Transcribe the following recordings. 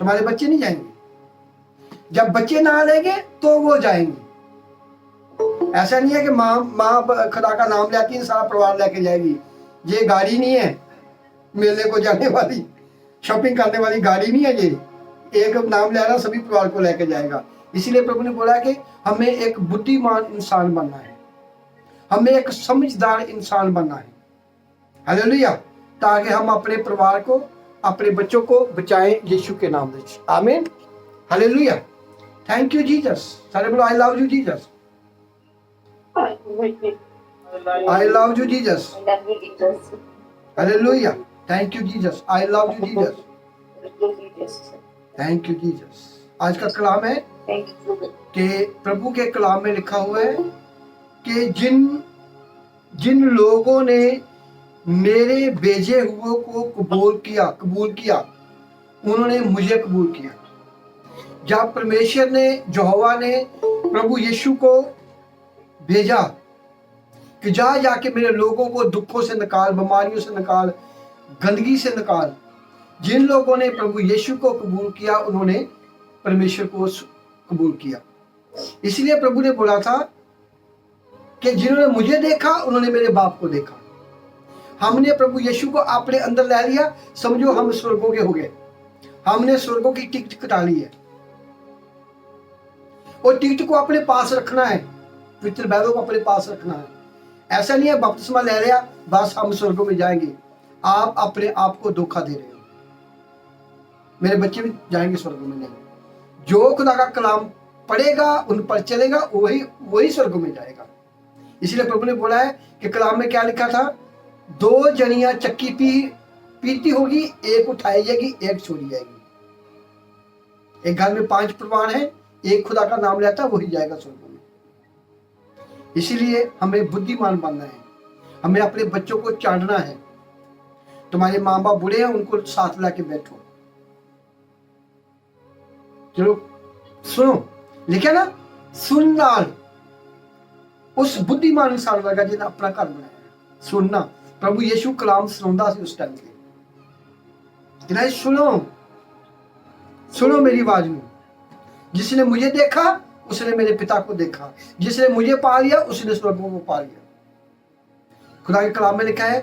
तुम्हारे बच्चे नहीं जाएंगे। जब बच्चे ना लेंगे तो वो जाएंगे। ऐसा नहीं है कि माँ खुदा का नाम लेती है सारा परिवार लेके जाएगी। ये गाड़ी नहीं है मेले को जाने वाली, शॉपिंग करने वाली गाड़ी नहीं है ये। एक नाम ले रहा सभी परिवार को लेके जाएगा। इसीलिए प्रभु ने बोला कि हमें एक बुद्धिमान इंसान बनना है, हमें एक समझदार इंसान बनना है। हालेलुया। ताकि हम अपने परिवार को, अपने बच्चों को बचाएं यीशु के नाम से। आमीन। हालेलुया। Thank you Jesus. सारे बोलो I love you Jesus. I love you Jesus. Hallelujah. Thank you Jesus. I love you Jesus. Thank you Jesus. आज का कलाम है कि प्रभु के कलाम में लिखा हुआ है कि जिन लोगों ने मेरे भेजे हुए को कबूल किया उन्होंने मुझे कबूल किया। जब परमेश्वर ने, यहोवा ने प्रभु यीशु को भेजा कि जाके मेरे लोगों को दुखों से निकाल, बीमारियों से निकाल, गंदगी से निकाल। जिन लोगों ने प्रभु यीशु को कबूल किया उन्होंने परमेश्वर को कबूल किया। इसलिए प्रभु ने बोला था कि जिन्होंने मुझे देखा उन्होंने मेरे बाप को देखा। हमने प्रभु यीशु को अपने अंदर ले लिया, समझो हम स्वर्गों के हो गए। हमने स्वर्गों की टिकट कटा ली है और टिकट को अपने पास रखना है, पवित्र बाइबल को अपने पास रखना है। ऐसा नहीं है बपतिस्मा ले लिया बस हम स्वर्गों में जाएंगे। आप अपने आप को धोखा दे रहे हो। मेरे बच्चे भी जाएंगे स्वर्गों में नहीं। जो खुदा का कलाम पढ़ेगा, उन पर चलेगा, वही स्वर्गों में जाएगा। इसलिए प्रभु ने बोला है कि कलाम में क्या लिखा था, 2 जनियां चक्की पीती होगी, एक उठाई जाएगी, एक छोड़ी जाएगी। एक घर में 5 परिवार है, एक खुदा का नाम लेता वही जाएगा स्वर्गों में। इसीलिए हमें बुद्धिमान बनना है, हमें अपने बच्चों को चाटना है। तुम्हारे माँ बाप बूढ़े हैं, उनको साथ लाके बैठो। चलो सुनो, लिखा ना, सुनना उस बुद्धिमान इंसान वर्गा जिन्हें अपना घर बनाया। सुनना, प्रभु यीशु कलाम सुनाता सी उस टाइम पे। सुनो मेरी आवाज में। जिसने मुझे देखा उसने मेरे पिता को देखा, जिसने मुझे पा लिया उसने स्वर्गों को पा लिया। खुदा के कलाम में लिखा है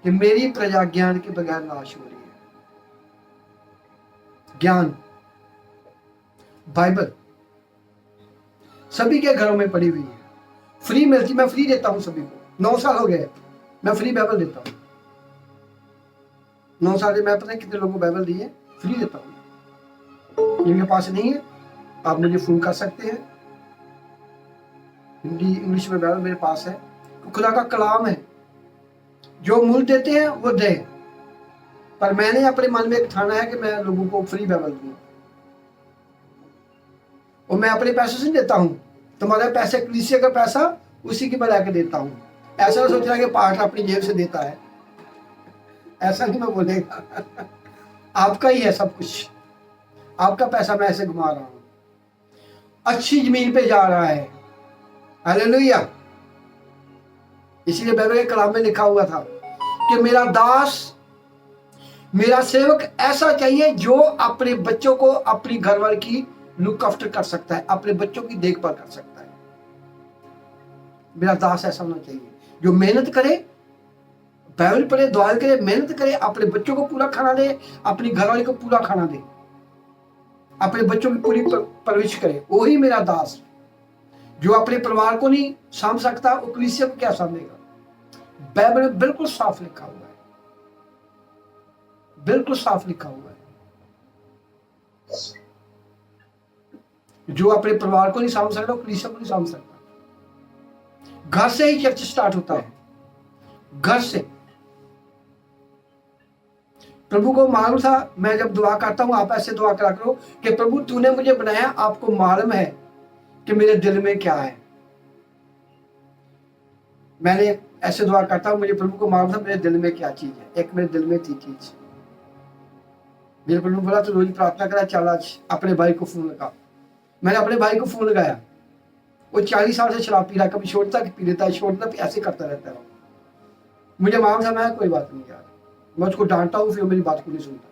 कि मेरी प्रजा ज्ञान के बगैर नाश हो रही है। ज्ञान, बाइबल सभी के घरों में पड़ी हुई है, फ्री मिलती। मैं फ्री देता हूं सभी को। 9 साल हो गए मैं फ्री बाइबल देता हूं। 9 साल से मैं पता नहीं कितने लोगों को बाइबल दी है, फ्री देता हूं। जिनके पास नहीं है आप मुझे फोन कर सकते हैं। हिंदी इंग्लिश में बाइबल मेरे पास है। खुदा का कलाम है, जो मूल देते हैं वो दे। पर मैंने अपने मन में एक ठाना है कि मैं लोगों को फ्री बाइबल दूं। और मैं अपने पैसे से देता हूं। तुम्हारे पैसे, कलीसिया का पैसा उसी की मैं लाके देता हूं। ऐसा सोच रहा है कि पास्टर अपनी जेब से देता है, ऐसा नहीं मैं बोलेगा। आपका ही है सब कुछ, आपका पैसा मैं ऐसे घुमा रहा हूं, अच्छी जमीन पे जा रहा है। हालेलुया। इसीलिए बाइबल के कलाम में लिखा हुआ था कि मेरा दास, मेरा सेवक ऐसा चाहिए जो अपने बच्चों को, अपनी घरवाली की लुक आफ्टर कर सकता है, अपने बच्चों की देखभाल कर सकता है। मेरा दास ऐसा होना चाहिए जो मेहनत करे, बाइबल पढ़े, दुआ करे, मेहनत करे, अपने बच्चों को पूरा खाना दे, अपनी घरवाली को पूरा खाना दे, अपने बच्चों की पूरी परवरिश करे। वही मेरा दास। जो अपने परिवार को नहीं सामभ सकता वो कलीसिया को क्या सामभेगा। बाइबल में बिल्कुल साफ लिखा हुआ है, बिल्कुल साफ लिखा हुआ है। जो अपने परिवार को नहीं सामभ सकता वो कलीसिया को नहीं सामभ सकता। घर से ही चर्च स्टार्ट होता है, घर से। प्रभु को मालूम था, मैं जब दुआ करता हूं आप ऐसे दुआ करा करो कि प्रभु तूने मुझे बनाया, आपको मालूम है कि मेरे दिल में क्या है। मैंने ऐसे दुआ करता हूं, मुझे प्रभु को मालूम था मेरे दिल में क्या चीज है। एक मेरे दिल में थी चीज, मेरे प्रभु बोला तो रोज प्रार्थना करा, चल आज अपने भाई को फोन लगा। मैंने अपने भाई को फोन लगाया। वो 40 साल से शराब पी रहा, कभी छोड़ता कि पी लेता है, छोड़ता ऐसे करता रहता है। मुझे मालूम था, मैं कोई बात नहीं यार, मैं उसको डांटता हूँ फिर मेरी बात को नहीं सुनता।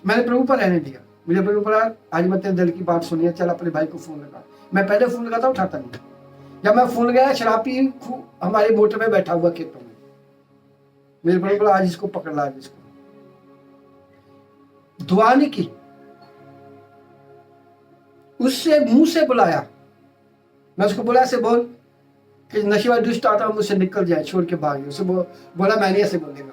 मैंने प्रभु पर रहने दिया। मुझे प्रभु बोला आज मैं तेरे दिल की बात सुनी है, चल अपने भाई को फोन लगा। मैं पहले फोन लगाता उठाता नहीं। जब मैं फोन गया, शराब पी हमारे मोटर में बैठा हुआ खेतों में। मेरे प्रभु बोला आज इसको पकड़ ला, इसको। दुआ नहीं की, उससे मुंह से बुलाया। मैं उसको बोला ऐसे बोल कि नशेबाज दुष्ट आता है मुझसे निकल जाए, छोड़ के भाग। उसे बोला मैं नहीं ऐसे बोलेगा।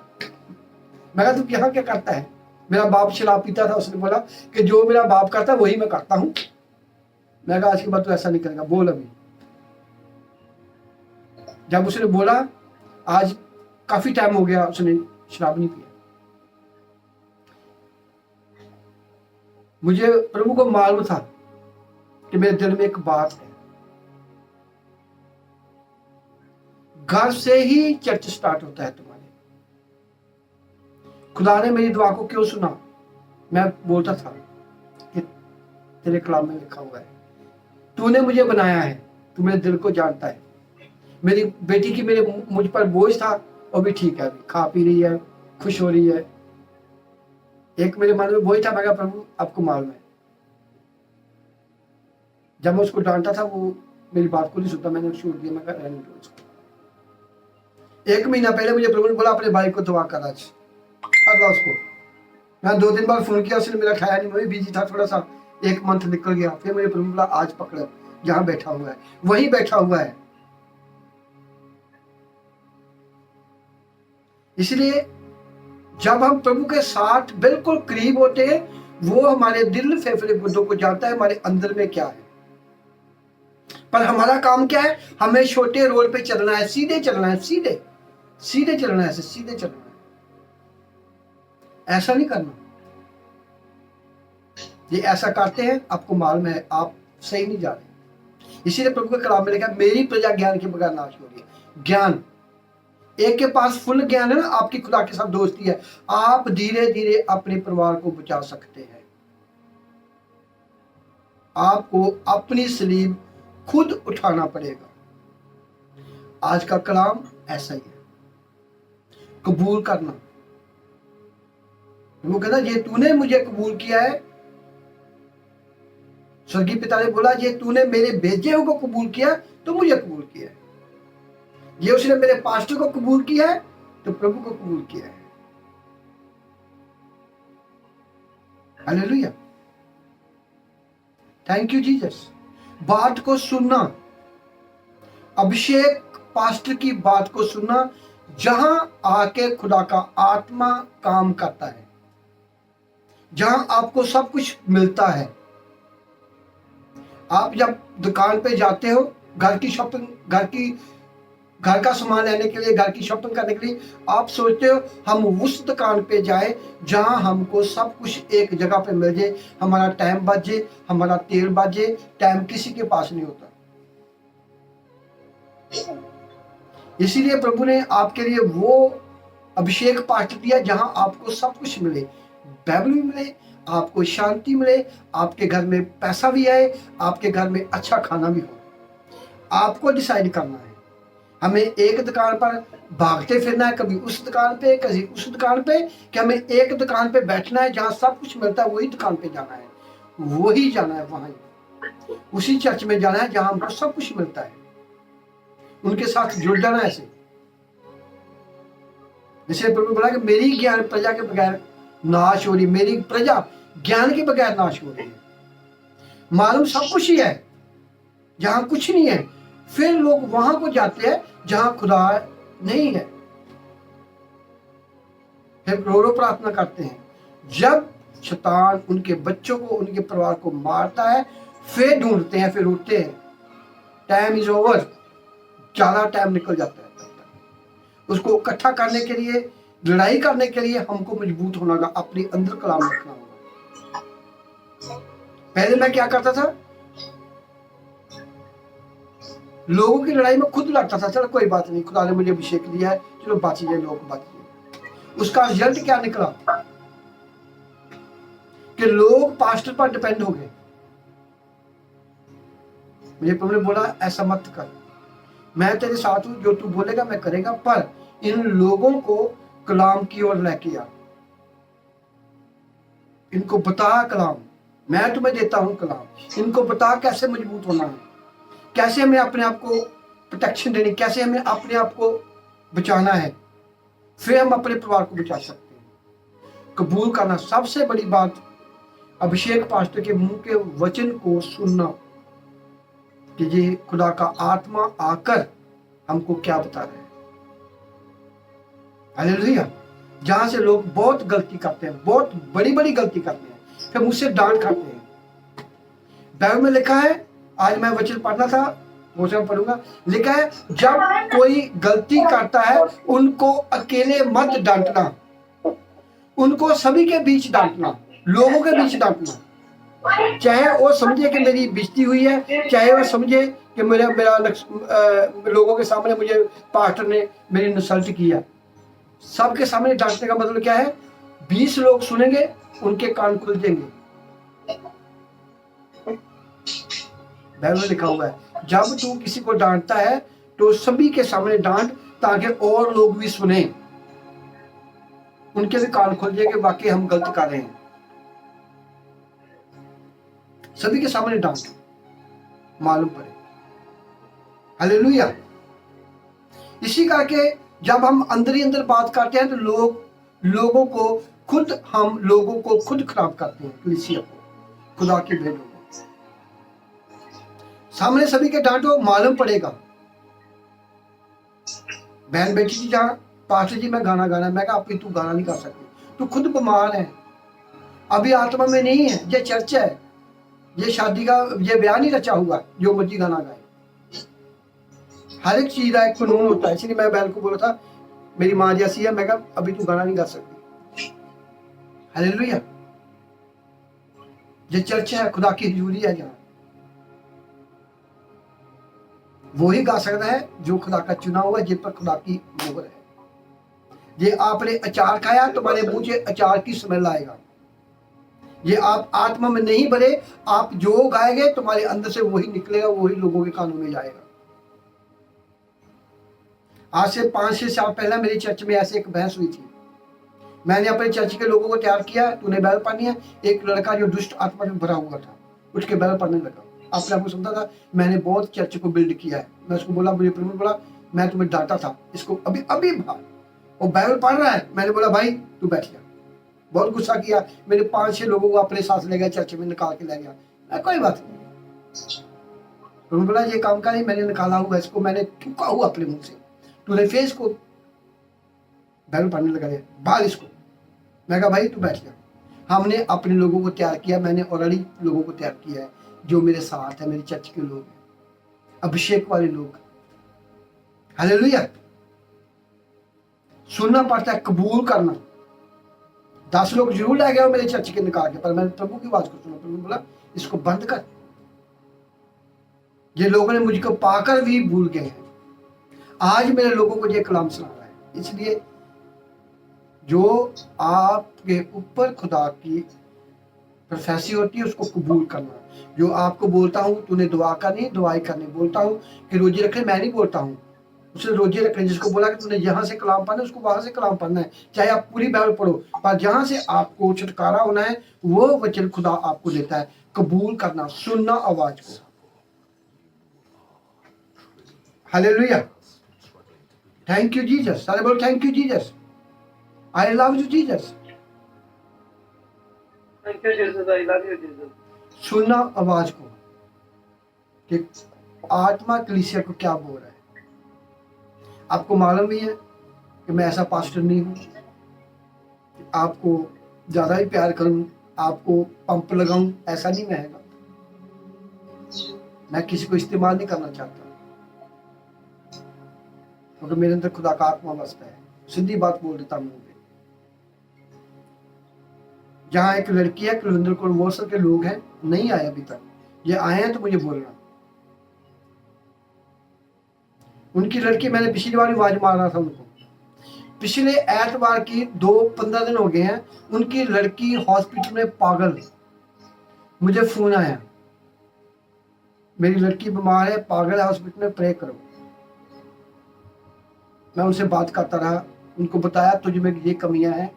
मैं कहा तू यहाँ क्या करता है? मेरा बाप शराब पीता था। उसने बोला कि जो मेरा बाप करता है वही मैं करता हूं। मैं कहा आज के बाद तो ऐसा नहीं करेगा, बोल अभी। जब उसने बोला, आज काफी टाइम हो गया उसने शराब नहीं पिया। मुझे प्रभु को मालूम था कि मेरे दिल में एक बात है। घर से ही चर्च स्टार्ट होता है तुम्हारे। खुदा ने मेरी दुआ को क्यों सुना? मैं बोलता था कि तेरे कलाम में लिखा हुआ है, तूने मुझे बनाया है, तू मेरे दिल को जानता है। मेरी बेटी की मुझ पर बोझ था, वो भी ठीक है, अभी खा पी रही है, खुश हो रही है। एक मेरे मन में बोझ था, मैं कहा प्रभु आपको मालूम है। जब मैं उसको डांटा था वो मेरी बात को नहीं सुनता, मैंने छोड़ दिया। मैं कहा रहने दो उसको। 1 महीना पहले मुझे प्रभु ने बोला अपने भाई को दुआ कर आज, उसको। मैं 2 दिन बाद फोन किया, उसने मेरा उठाया नहीं, मैं भी बिजी था थोड़ा सा। 1 मंथ निकल गया। फिर मुझे प्रभु बोला आज पकड़, जहां बैठा हुआ है वही बैठा हुआ है। इसलिए जब हम प्रभु के साथ बिल्कुल करीब होते हैं, वो हमारे दिल फेफड़े गुर्दों को जानता है हमारे अंदर में क्या है। पर हमारा काम क्या है? हमें छोटे रोड पे चलना है, सीधे चलना है, सीधे सीधे चलना है, सीधे चलना है, ऐसा नहीं करना। ये ऐसा करते हैं, आपको मालूम है आप सही नहीं जा रहे। इसीलिए प्रभु के कलाम में लिखा है मेरी प्रजा ज्ञान के बगैर नाश हो रही है। ज्ञान, एक के पास फुल ज्ञान है ना, आपकी खुदा के साथ दोस्ती है, आप धीरे धीरे अपने परिवार को बचा सकते हैं। आपको अपनी सलीब खुद उठाना पड़ेगा। आज का कलाम ऐसा ही है, कबूल करना। वो कहता ये तूने मुझे कबूल किया है, स्वर्गीय पिता ने बोला ये तूने मेरे भेजे हुए को कबूल किया तो मुझे कबूल किया है। ये उसने मेरे पास्टर को कबूल किया है तो प्रभु को कबूल किया है। Hallelujah, thank you Jesus. बात को सुनना, अभिषेक पास्टर की बात को सुनना, जहां आके खुदा का आत्मा काम करता है, जहां आपको सब कुछ मिलता है। आप जब दुकान पे जाते हो घर की शॉपिंग, घर का सामान लेने के लिए, घर की शॉपिंग करने के लिए, आप सोचते हो हम उस दुकान पे जाए जहां हमको सब कुछ एक जगह पे मिल जाए, हमारा टाइम बच जाए, हमारा तेल बच जाए। टाइम किसी के पास नहीं होता। इसीलिए प्रभु ने आपके लिए वो अभिषेक पास्टर दिया जहां आपको सब कुछ मिले, बाइबल भी मिले, आपको शांति मिले, आपके घर में पैसा भी आए, आपके घर में अच्छा खाना भी हो। आपको डिसाइड करना है। हमें एक दुकान पर भागते फिरना है, कभी उस दुकान पे कभी उस दुकान पे, कि हमें एक दुकान पे बैठना है जहां सब कुछ मिलता है, वही दुकान पे जाना है, वही जाना है, वहां उसी चर्च में जाना है जहां हमको सब कुछ मिलता है, उनके साथ जुड़ जाना है। ऐसे जैसे प्रभु बोला कि मेरी ज्ञान प्रजा के बगैर नाश हो रही, मेरी प्रजा ज्ञान के बगैर नाश हो रही है। मालूम सब कुछ ही है, जहां कुछ नहीं है, फिर लोग वहां को जाते हैं जहां खुदा नहीं है, फिर रो रो प्रार्थना करते हैं। जब शैतान उनके बच्चों को, उनके परिवार को मारता है, फिर ढूंढते हैं, फिर उठते हैं। टाइम इज ओवर, ज्यादा टाइम निकल जाता है। उसको इकट्ठा करने के लिए, लड़ाई करने के लिए हमको मजबूत होना होगा, अपने अंदर कलाम रखना होगा। पहले मैं क्या करता था, लोगों की लड़ाई में खुद लड़ता था, चलो कोई बात नहीं, खुदा ने मुझे अभिषेक दिया है, चलो बच जाए, लोग बच जाए। उसका रिजल्ट क्या निकला कि लोग पास्टर पर डिपेंड हो गए। मुझे प्रभु ने बोला ऐसा मत कर, मैं तेरे साथ हूं, जो तू बोलेगा मैं करेगा, पर इन लोगों को कलाम की ओर लेके आ, इनको बता कलाम, मैं तुम्हें देता हूं कलाम, इनको बता कैसे मजबूत होना है, कैसे हमें अपने आप को प्रोटेक्शन देनी, कैसे हमें अपने आप को बचाना है, फिर हम अपने परिवार को बचा सकते हैं। कबूल करना, सबसे बड़ी बात अभिषेक पास्टर के मुंह के वचन को सुनना कि ये खुदा का आत्मा आकर हमको क्या बता रहा है। हालेलुया। जहां से लोग बहुत गलती करते हैं, बहुत बड़ी बड़ी गलती करते हैं, फिर मुझसे डांट खाते हैं। बाइबल में लिखा है, आज मैं वचन पढ़ना था, वो सब पढ़ूंगा, लिखा है जब कोई गलती करता है उनको अकेले मत डांटना, उनको सभी के बीच डांटना, लोगों के बीच डांटना। चाहे वो समझे कि मेरी बेइज्जती हुई है, चाहे वो समझे कि मेरा लोगों के सामने मुझे पास्टर ने मेरी इंसल्ट किया, सबके सामने डांटने का मतलब क्या है? 20 लोग सुनेंगे, उनके कान खुल जाएंगे। बाइबल में लिखा हुआ है जब तू किसी को डांटता है तो सभी के सामने डांट, ताकि और लोग भी सुने, उनके भी कान खुल जाएंगे, वाकई हम गलत कर रहे हैं। सभी के सामने डांट मालूम पड़े। हालेलुया। इसी करके जब हम अंदर ही अंदर बात करते हैं तो लोगों को खुद खराब करते हैं, कलीसिया को, खुदा के भेदों को। सामने सभी के डांटो, मालूम पड़ेगा। बहन बेटी जी जहाँ, पास्टर जी मैं गाना गाना, मैं कहा तू गाना नहीं गा सकती, तू खुद बीमार है, अभी आत्मा में नहीं है, ये चर्च है, ये शादी का ये ब्याह नहीं रचा हुआ जो मर्जी गाना गाए। हर एक चीज का एक कानून होता है। इसलिए मैं बहन को बोला था, मेरी माँ जैसी है, मैं कहा अभी तू गाना नहीं गा सकती। हालेलुया। ये चर्च है, खुदा की हजूरी है, जहाँ वो ही गा सकता है जो खुदा का चुना हुआ है, जिस पर खुदा की मोहर है। ये आपने अचार खाया, तुम्हारे मुंह से अचार की स्मेल आएगा। ये आप आत्मा में नहीं भरे, आप जो गाएंगे तुम्हारे अंदर से वही निकलेगा, वही लोगों के कानों में जाएगा। आज से 5-6 साल पहले मेरी चर्च में ऐसे एक बहस हुई थी। मैंने अपने चर्च के लोगों को तैयार किया, तूने बाइबल पढ़नी है। एक लड़का जो दुष्ट आत्मा में भरा हुआ था, उसके बाइबल पढ़ने लगा, अपने आप को समझता था मैंने बहुत चर्च को बिल्ड किया है। मैं उसको बोला, मुझे प्रभु बोला मैं तुम्हें डांटा था, इसको अभी भाग, वो बाइबल पढ़ रहा है। मैंने बोला भाई तू बैठ जा। बहुत गुस्सा किया, मेरे 5-6 लोगों को अपने साथ ले गया, चर्च में निकाल के ले गया। कोई बात नहीं, प्रभु बोला ये काम का नहीं, मैंने निकाला हुआ, इसको मैंने थूका हुआ अपने मुंह से, तूने फेस को बाइबल पढ़ने लगा दिया, बाल इसको। मैं कहा भाई तू बैठ जा। हमने अपने लोगों को तैयार किया, मैंने ऑलरेडी लोगों को तैयार किया है जो मेरे साथ है, मेरे चर्च के लोग हैं, अभिषेक वाले लोग। हालेलुया। सुनना पड़ता है, कबूल करना। 10 लोग जरूर ले गए मेरे चर्च के निकाल के, पर मैंने प्रभु की आवाज को सुना। प्रभु बोला इसको बंद कर। ये लोगों ने मुझको पाकर भी भूल गए हैं। आज मेरे लोगों को ये कलाम सुना रहा है। इसलिए जो आपके ऊपर खुदा की प्रोफेसी होती है उसको कबूल करना। जो आपको बोलता हूँ तूने दुआ करनी, दुआई करनी, बोलता हूँ कि रोजे रखने, मैं नहीं बोलता हूँ उसे रोजे रखने। जिसको बोला कि तूने यहाँ से कलाम पढ़ना है, उसको वहां से कलाम पढ़ना है, चाहे आप पूरी बाइबल पढ़ो, पर जहां से आपको छुटकारा होना है वो वचन खुदा आपको देता है। कबूल करना, सुनना आवाज को। हालेलुया। Thank you Jesus. सारे बोलो thank you Jesus, I love you Jesus. Thank you Jesus, I love you Jesus. सुनना आवाज को कि आत्मा कलीसिया को क्या बोल रहा है। आपको मालूम भी है कि मैं ऐसा पास्टर नहीं हूं, आपको ज्यादा ही प्यार करूं, आपको पंप लगाऊं, ऐसा नहीं मैं है। मैं किसी को इस्तेमाल नहीं करना चाहता, क्योंकि मेरे अंदर खुदा का आत्मा बसता है। सीधी बात बोल देता मुंह पे। जहां एक लड़की है कुलविंदर को वोसर के लोग हैं, नहीं आए अभी तक, ये आए हैं तो मुझे बोलना। उनकी लड़की, मैंने पिछली बार आवाज मारा था उनको, पिछले एतवार की 15 दिन हो गए हैं, उनकी लड़की हॉस्पिटल में पागल। मुझे फोन आया, मेरी लड़की बीमार है, पागल है, हॉस्पिटल में, प्रे करो। मैं उनसे बात करता रहा, उनको बताया तुझ में ये कमियां हैं,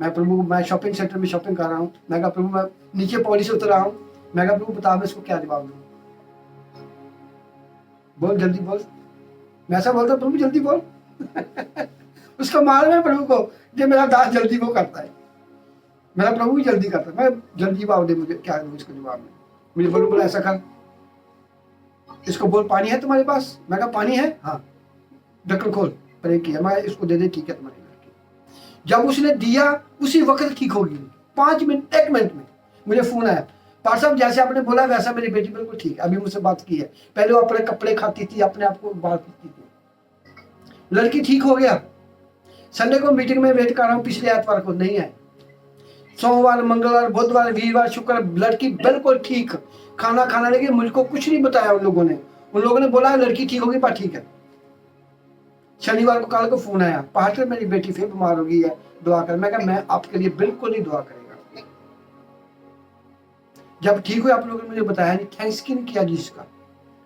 मैं प्रभु मैं शॉपिंग सेंटर में शॉपिंग कर रहा हूँ, मैं कहा प्रभु मैं नीचे पौड़ी से उतर रहा हूँ, मैं कहा प्रभु बता मैं इसको क्या जवाब दूँ, बोल जल्दी बोल। मैं ऐसा बोलता प्रभु जल्दी बोल उसका मालूम है प्रभु को कि मेरा दास जल्दी वो करता है, मेरा प्रभु भी जल्दी करता है। मैं जल्दी जवाब दे, मुझे क्या दूँ इसको जवाब में, मुझे बोलो ऐसा कर, इसको बोल पानी है तुम्हारे पास, मैं कहा पानी है, हाँ ढक्कन खोल, प्रे किया, मैं इसको दे दे, ठीक है तुम्हारे घर की। जब उसने दिया उसी वक्त ठीक होगी, 5 मिनट 1 मिनट में मुझे फोन आया, पास्टर साहब जैसे आपने बोला वैसा मेरी बेटी बिल्कुल ठीक है, अभी मुझसे बात की है, पहले वो अपने कपड़े खाती थी, अपने आप को बात करती थी, लड़की ठीक हो गया। संडे को मीटिंग में वेट कर रहा हूँ, पिछले एतवार को नहीं आए, सोमवार मंगलवार बुधवार वीरवार शुक्र, लड़की बिल्कुल ठीक, खाना खाना लगी, मुझको कुछ नहीं बताया उन लोगों ने बोला लड़की ठीक होगी, पर ठीक है। शनिवार को कल को फोन आया, पास्टर मेरी बेटी फिर बीमार हो गई है, दुआ कर। मैं कहा मैं आपके लिए बिल्कुल नहीं दुआ करेगा। जब ठीक हुई आप लोगों ने मुझे बताया नहीं, थैंक्स क्यों किया जीसस का,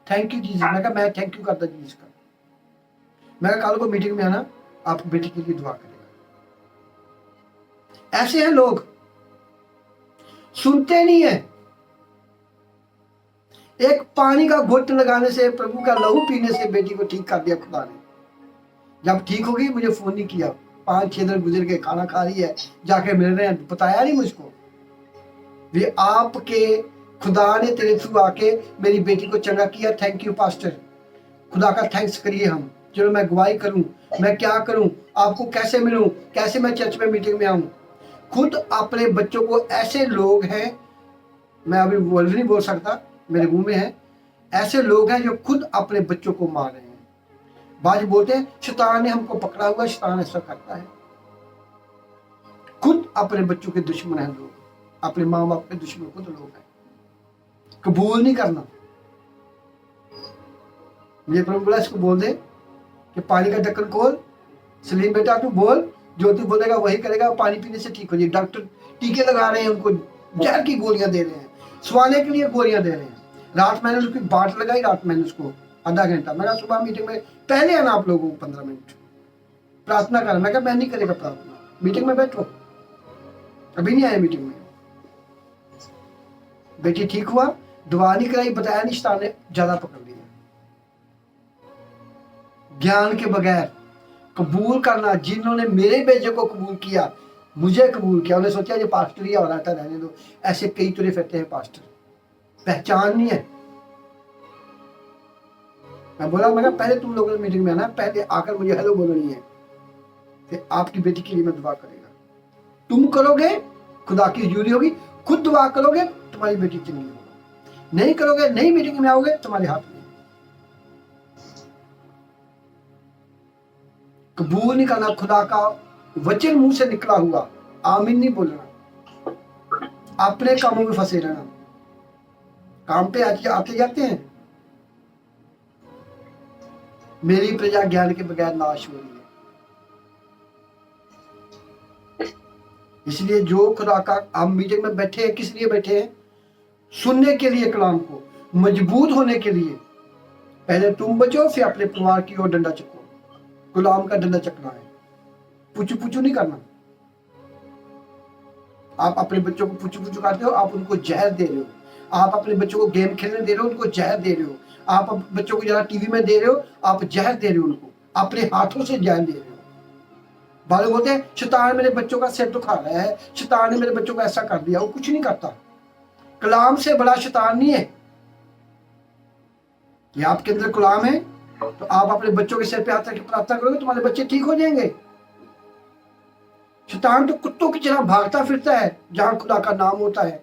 थैंक यू जीसस। मैं कहा मैं थैंक यू करता जीसस का। मैं कहा कल को मीटिंग में आना, आप बेटी के लिए दुआ करेगा। ऐसे हैं लोग, सुनते नहीं है। एक पानी का घुट लगाने से, प्रभु का लहू पीने से बेटी को ठीक कर दिया खुदा ने। जब ठीक होगी मुझे फोन नहीं किया, 5-6 दिन गुजर के, खाना खा रही है, जाके मिल रहे हैं, बताया नहीं मुझको। वे आपके खुदा ने तेरे थ्रू आके मेरी बेटी को चंगा किया, थैंक यू पास्टर, खुदा का थैंक्स करिए हम। चलो मैं गवाही करूं, मैं क्या करूं, आपको कैसे मिलूं, कैसे मैं चर्च में मीटिंग में आऊं। खुद अपने बच्चों को, ऐसे लोग हैं, मैं अभी वर्ड नहीं बोल सकता, मेरे मुंह में है, ऐसे लोग हैं जो खुद अपने बच्चों को मार रहे हैं। बाज बोलते हैं शैतान ने हमको पकड़ा हुआ, शैतान ऐसा करता है। खुद अपने बच्चों के दुश्मन हैं लोग, अपने माँ बाप के दुश्मन खुद लोग हैं। कबूल नहीं करना। मुझे प्रभु बोला इसको बोल दे कि पानी का ढक्कन खोल, सलीम बेटा तू बोल, जो तू बोलेगा वही करेगा, पानी पीने से ठीक हो जाए। डॉक्टर टीके लगा रहे हैं, उनको जहर की गोलियां दे रहे हैं, स्वाने के लिए गोलियां दे रहे हैं। रात मैंने उसकी बाट लगाई, रात मैंने उसको आधा घंटा, मैंने सुबह मीटिंग में पहले आना आप लोगों को 15 मिनट प्रार्थना करना। मैं कहा मैं नहीं करेगा प्रार्थना, मीटिंग में बैठो, अभी नहीं आया मीटिंग में। बेटी ठीक हुआ, दुआ नहीं कराई, बताया नहीं, शैतान ने ज्यादा पकड़ लिया। ज्ञान के बगैर कबूल करना, जिन्होंने मेरे बेटे को कबूल किया, मुझे कबूल किया, उन्हें सोचा ये पास्टर ही और आता रहने दो। ऐसे कई तुरे फिरते हैं पास्टर, पहचान नहीं है। मैं बोला, मैं पहले तुम लोगों ने मीटिंग में आना, पहले आकर मुझे हेलो बोलनी है, फिर आपकी बेटी के लिए मैं दुआ करेगा। तुम करोगे खुदा की हजूरी होगी, खुद दुआ करोगे तुम्हारी बेटी चंगी होगी, नहीं करोगे, नहीं मीटिंग में आओगे, तुम्हारे हाथ में। कबूल नहीं करना खुदा का वचन, मुंह से निकला हुआ आमीन नहीं बोलना, अपने कामों में फंसे रहना। काम पे आते जाते हैं, मेरी प्रजा ज्ञान के बगैर नाश हो रही है। इसलिए जो खुदा का, हम मीटिंग में बैठे हैं, किस लिए बैठे हैं? सुनने के लिए, कलाम को मजबूत होने के लिए। पहले तुम बचो, फिर अपने परिवार की ओर डंडा चको। गुलाम का डंडा चकना है, पुचू पुचू नहीं करना। आप अपने बच्चों को पुचू पुचू करते हो, आप उनको जहर दे रहे हो। आप अपने बच्चों को गेम खेलने दे रहे हो, उनको जहर दे रहे हो। आप बच्चों को जरा टीवी में दे रहे हो, आप जहर दे रहे हो उनको, अपने हाथों से जहर दे रहे हो। बालों बोलते हैं शैतान मेरे बच्चों का सिर दुखा रहा है, शैतान ने मेरे बच्चों को ऐसा कर दिया। वो कुछ नहीं करता, कलाम से बड़ा शैतान नहीं है। ये आपके अंदर कलाम है, तो आप अपने बच्चों के सिर पे हाथ रख के प्रार्थना करोगे, तुम्हारे बच्चे ठीक हो जाएंगे। शैतान तो कुत्तों की तरह भागता फिरता है जहां खुदा का नाम होता है।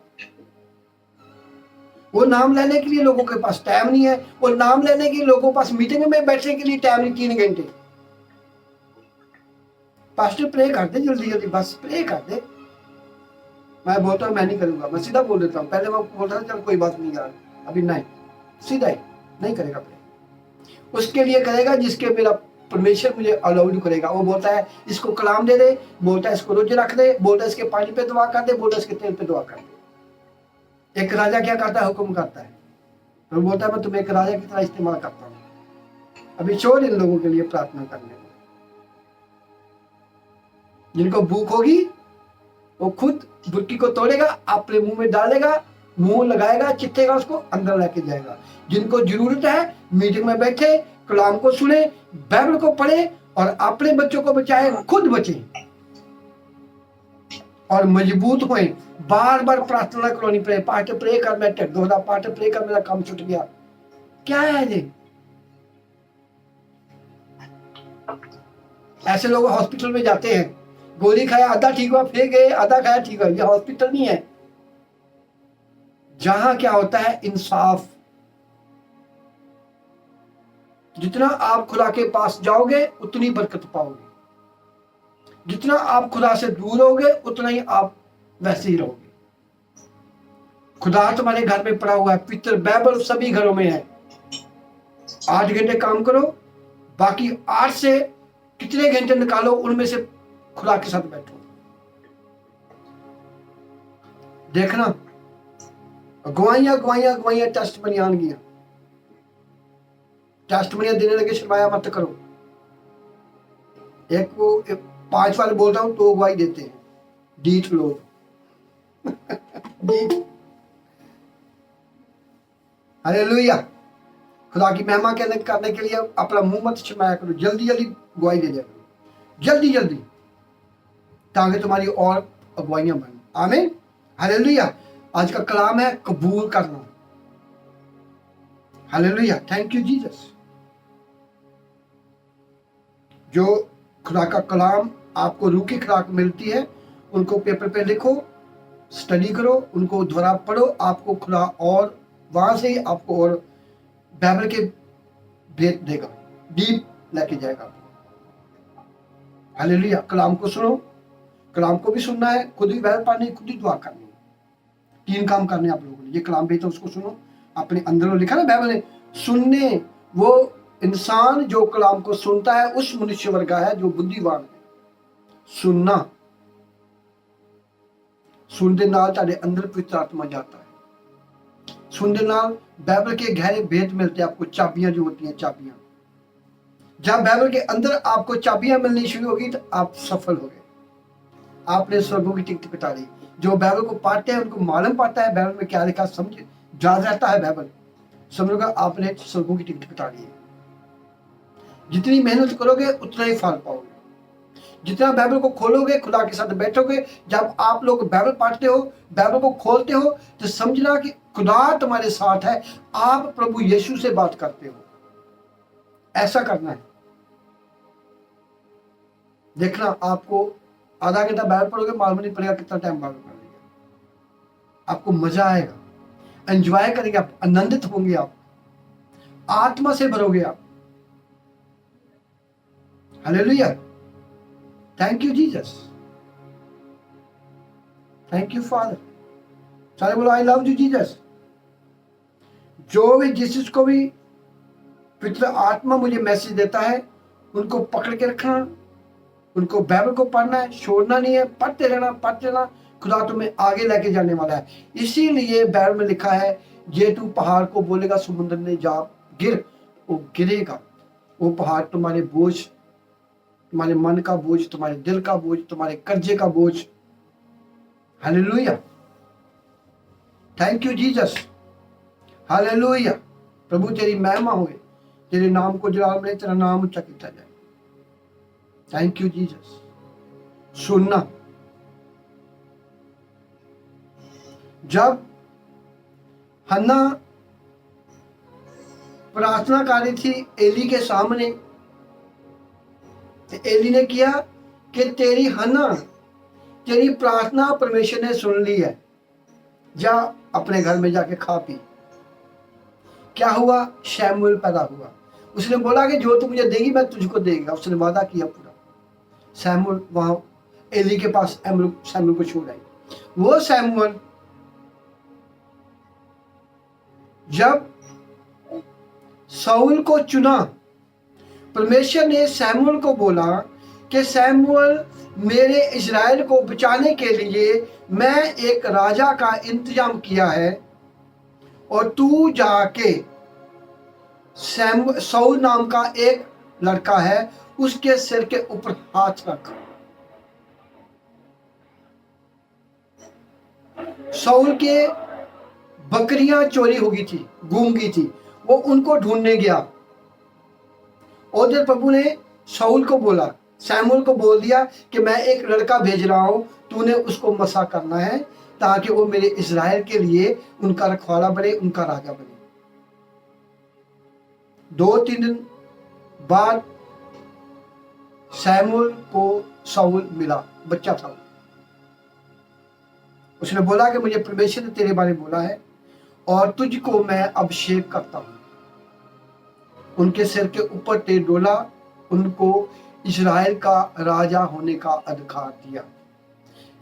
वो नाम लेने के लिए लोगों के पास टाइम नहीं है, वो नाम लेने के लिए लोगों के पास मीटिंग में बैठने के लिए टाइम नहीं, 3 घंटे। पास्टर प्रे कर दे जल्दी जल्दी, बस प्रे कर दे। मैं बोलता हूँ मैं नहीं करूंगा, मैं सीधा बोल देता हूँ। पहले मैं बोलता था चल कोई बात नहीं यार, अभी नहीं, सीधा ही नहीं करेगा प्रे। उसके लिए करेगा जिसके मेरा परमेश्वर मुझे अलाउड करेगा। वो बोलता है इसको कलाम दे दे, बोलता है इसको रोजे रख दे, बोलता है इसके पानी पे दुआ कर दे, बोलता है इसके तेल पे दुआ कर दे। एक राजा क्या करता है? हुक्म करता है। तो बोलता है मैं तुम्हें एक राजा की तरह इस्तेमाल करता हूँ। अभी छोड़ इन लोगों के लिए प्रार्थना करने को। जिनको भूख होगी वो खुद बुरकी को तोड़ेगा, अपने मुंह में डालेगा, मुंह लगाएगा, चिट्ठेगा, उसको अंदर लेके जाएगा। जिनको जरूरत है मीटिंग में बैठे, कलाम को सुने, बाइबल को पढ़े और अपने बच्चों को बचाए, खुद बचे और मजबूत होए। बार बार प्रार्थना करनी पड़े, पार्ट प्रे कर, मैं टेक दोहरा पार्ट प्रे कर, मेरा काम छूट गया, क्या है ये? ऐसे लोग हॉस्पिटल में जाते हैं, गोली खाया आधा ठीक हुआ, फिर गए आधा खाया ठीक हुआ। ये हॉस्पिटल नहीं है जहां क्या होता है इंसाफ। जितना आप खुदा के पास जाओगे उतनी बरकत पाओगे, जितना आप खुदा से दूर होगे उतना ही आप वैसे ही रहोगे। खुदा तुम्हारे घर में पड़ा हुआ है, पितर बाइबल सभी घरों में है। 8 घंटे काम करो, बाकी 8 से कितने घंटे निकालो, उनमें से खुदा के साथ बैठो। देखना गवाइयां गवाइयां गवाइयां टेस्ट बनियान गया, टेस्ट बनियान देने लगे, शर्माया मत करो। एक को 5 बार बोल रहा हूं तो गवाही देते हैं, डीठ लोग हालेलुया। खुदा की महिमा करने के लिए अपना मुंह मत शर्माया करो, जल्दी जल्दी गवाही दे दिया करो, जल्दी जल्दी, ताकि तुम्हारी और अगुवाइयां बने। आमीन, हालेलुया। आज का कलाम है कबूल करना। Hallelujah, thank you Jesus. जो खुदा का कलाम आपको रूह की खुराक मिलती है, उनको पेपर पे लिखो, स्टडी करो, उनको दोबारा पढ़ो, आपको खुदा और वहां से ही आपको और बाइबल के भेद देगा, डीप लेके जाएगा। हालेलुया। कलाम को सुनो, कलाम को भी सुनना है, खुद भी बाइबल पढ़नी, खुद ही दुआ करनी है। 3 काम करने आप लोगों ने। ये कलाम भेजता उसको सुनो, अपने अंदर लिखा ना बाइबल ने, सुनने, वो इंसान जो कलाम को सुनता है उस मनुष्य वर्ग है जो बुद्धिमान है। सुनना, सुनते नाल तारे अंदर पवित्र आत्मा जाता है, सुनते नाल बाइबल के गहरे भेद मिलते हैं आपको, चाबियां जो होती हैं, चाबियां। जब बाइबल के अंदर आपको चाबियां मिलनी शुरू होगी तो आप सफल हो गए, आपने स्वर्गों की टिकट कटा ली। जो बाइबल को पढ़ते हैं उनको मालूम पड़ता है बाइबल में क्या लिखा, समझ याद रहता है बाइबल, समझोगा आपने स्वर्गों की टिकट कटा ली है। जितनी मेहनत करोगे उतना ही फल पाओगे, जितना बाइबल को खोलोगे, खुदा के साथ बैठोगे। जब आप लोग बाइबल पढ़ते हो, बाइबल को खोलते हो, तो समझना कि खुदा तुम्हारे साथ है, आप प्रभु यीशु से बात करते हो। ऐसा करना है। देखना आपको आधा घंटा बाइबल पढ़ोगे, मालूम नहीं पड़ेगा कितना टाइम बाइबल पढ़ लिया। आपको मजा आएगा, एंजॉय करेंगे आप, आनंदित होंगे आप, आत्मा से भरोगे आप। Hallelujah, thank you Jesus, thank you father. सारे बोलो आई लव यू जीसस। जो भी जिस को भी पवित्र आत्मा मुझे मैसेज देता है, उनको पकड़ के रखना, उनको बाइबल को पढ़ना है, छोड़ना नहीं है, पढ़ते रहना, पढ़ते रहना। खुदा तुम्हें आगे लेके जाने वाला है। इसीलिए बाइबल में लिखा है, ये तू पहाड़ को बोलेगा समुद्र में जा गिर, वो गिरेगा। वो पहाड़ तुम्हारे बोझ, तुम्हारे मन का बोझ, तुम्हारे दिल का बोझ, तुम्हारे कर्जे का बोझ। Hallelujah, thank you Jesus. Hallelujah, प्रभु तेरी महिमा होए, तेरे नाम को जलाल में, तेरा नाम ऊंचा किया जाए। Thank you Jesus. सुनना, जब हन्ना प्रार्थना कर रही थी एली के सामने, एली ने किया कि तेरी हन्ना, तेरी प्रार्थना परमेश्वर ने सुन ली है, जा अपने घर में जाके खा पी। क्या हुआ? शैमुएल पैदा हुआ। उसने बोला कि जो तू मुझे देगी मैं तुझको देगा। उसने वादा किया पूरा। शैमुएल वहां एली के पास शैमुएल को छोड़ आई। वो शैमुएल जब शाऊल को चुना, परमेश्वर ने शैमुएल को बोला कि शैमुएल, मेरे इस्राएल को बचाने के लिए मैं एक राजा का इंतजाम किया है, और तू जाके शाऊल नाम का एक लड़का है, उसके सिर के ऊपर हाथ रख। शाऊल के बकरियां चोरी हो गई थी, गुम गई थी, वो उनको ढूंढने गया। और जब प्रभु ने शाऊल को बोला, शमूएल को बोल दिया कि मैं एक लड़का भेज रहा हूं, तूने उसको मसा करना है ताकि वो मेरे इस्राएल के लिए उनका रखवाला बने, उनका राजा बने। 2-3 दिन बाद शमूएल को शाऊल मिला, बच्चा था। उसने बोला कि मुझे परमेश्वर ने तेरे बारे में बोला है और तुझको मैं अभिषेक करता हूं, उनके सिर के ऊपर तेल डोला, उनको इस्राएल का राजा होने का अधिकार दिया।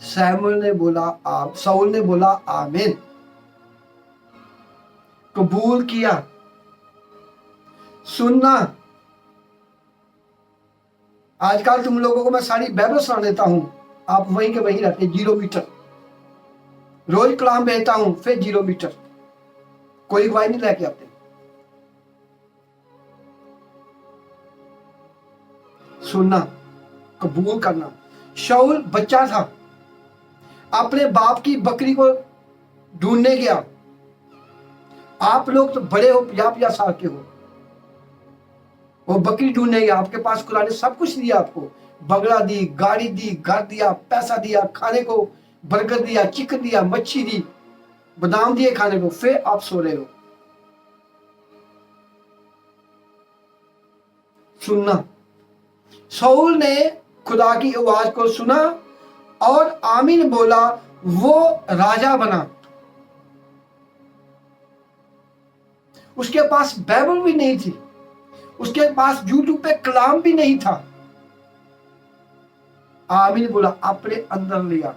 शाऊल ने बोला आमीन, कबूल किया। सुनना, आजकल तुम लोगों को मैं सारी बाइबल सुना देता हूं, आप वहीं के वहीं रहते, 0 मीटर। रोज कलाम भेजता हूं, फिर 0 मीटर, कोई गवाही नहीं लेके आते। सुनना, कबूल करना। शाऊल बच्चा था, अपने बाप की बकरी को ढूंढने गया। आप लोग तो बड़े हो, 50-50 साल के हो, वो बकरी ढूंढने गया। आपके पास खुदा ने सब कुछ दिया, आपको बंगला दी, गाड़ी दी, घर दिया, पैसा दिया, खाने को बर्गर दिया, चिकन दिया, मच्छी दी, बादाम दिए खाने को, फिर आप सो रहे हो। सुनना, शाऊल ने खुदा की आवाज को सुना और आमीन बोला, वो राजा बना। उसके पास बाइबल भी नहीं थी, उसके पास यूट्यूब पे कलाम भी नहीं था। आमीन बोला, अपने अंदर लिया।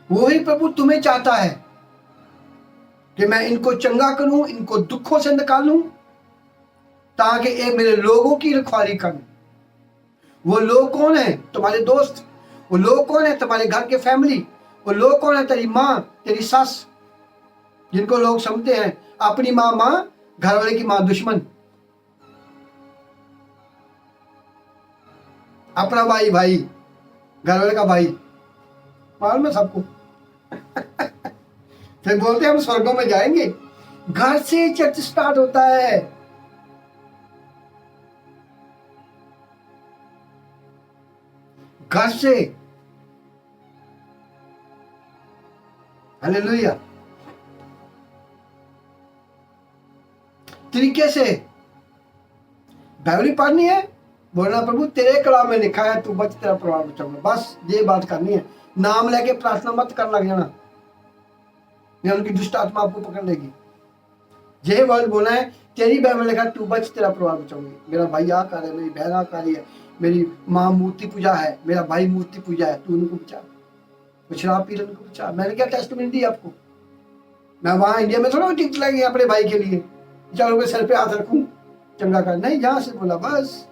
वही प्रभु तुम्हें चाहता है कि मैं इनको चंगा करूं, इनको दुखों से निकालूं, ताकि ये मेरे लोगों की रखवाली करूं। वो लोग कौन है? तुम्हारे दोस्त। वो लोग कौन है? तुम्हारे घर के फैमिली। वो लोग कौन है? तेरी माँ, तेरी सास, जिनको लोग समझते हैं अपनी माँ माँ, घर वाले की माँ दुश्मन, अपना भाई भाई, घर वाले का भाई, मालूम है सबको। फिर बोलते हैं हम स्वर्गों में जाएंगे। घर से चर्च स्टार्ट होता है। घर से। हालेलुया। तरीके से बाइबल पढ़नी है, बोलना प्रभु तेरे कलाम में लिखा है तू बच, तेरा परिवार बचाऊंगा। बस ये बात करनी है। नाम लेके प्रार्थना मत कर लग जाना, नहीं उनकी दुष्ट आत्मा आपको पकड़ लेगी। यही वर्ड बोलना है, तेरी बाइबल लिखा तू बच, तेरा परिवार बचाऊंगी। मेरा भाई आ कर है, मेरी बहन आ कर है, मेरी माँ मूर्ति पूजा है, मेरा भाई मूर्ति पूजा है, तू उनको बचा। शराब पी उनको बचा। मैंने क्या टेस्टमेंट दी आपको? मैं वहां इंडिया में थोड़ा टिकट लगी अपने भाई के लिए, चारों के सर पे हाथ रखूं चंगा कर, नहीं, जहां से बोला बस